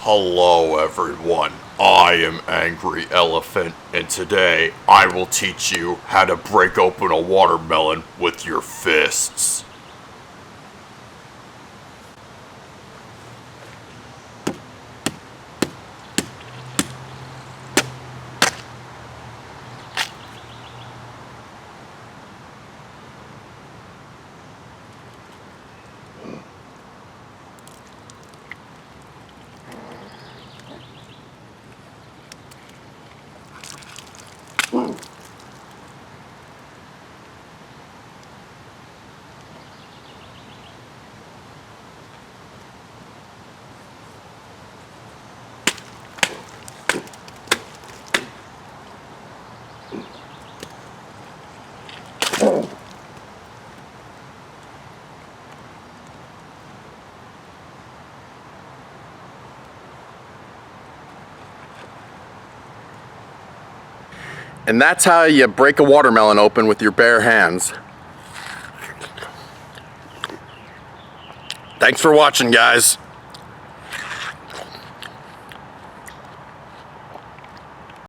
Hello everyone, I am Angry Elephant, and today I will teach you how to break open a watermelon with your fists. And that's how you break a watermelon open with your bare hands. Thanks for watching, guys.